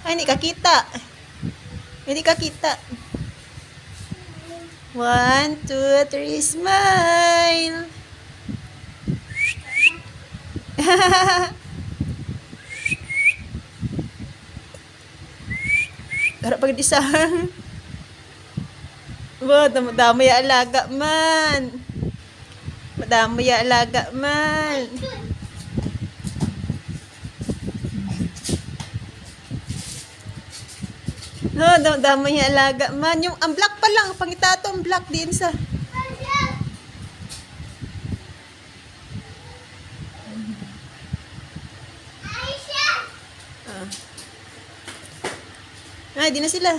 Ay, hindi ka kita. Hindi ka kita. 1, 2, 3, smile. Harap pag isa. Wow, damay alaga man. Madamay alaga man. No, damay alaga man. Yung ang black pa lang, pangitato ang black din sa. Ay, di na sila.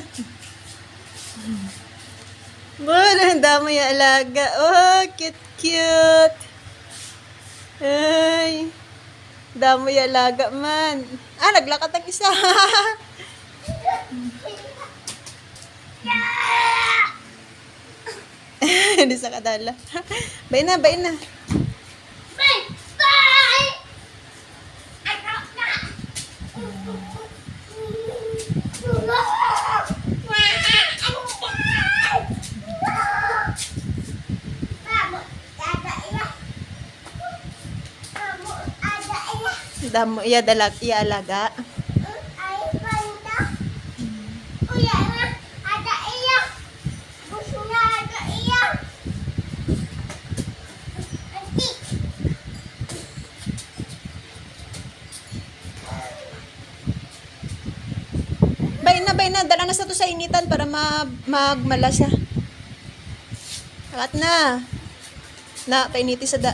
Wala, ang dami yung alaga. Oh, cute, cute. Ay, dami yung alaga man. Ah, naglakat ang isa. Hindi sa kadala. Bay na, bay na. Damo iya dalag iya alaga. Bay na, dala na sa to sa initan para magmalasa. Akat na. Na, painiti sa da.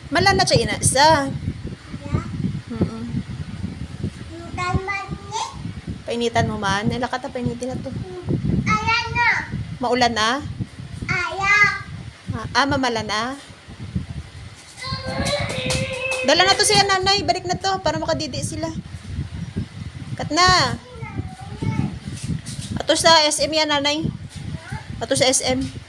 Malan na siya inasa. Painitan mo man. Nilakata painitin na to. Ayan na. Maulan na? Ayan. Mamalan na? Dala na to siya nanay. Balik na to para makadidi sila. Kat na. Ato sa SM yan nanay. Ato sa SM.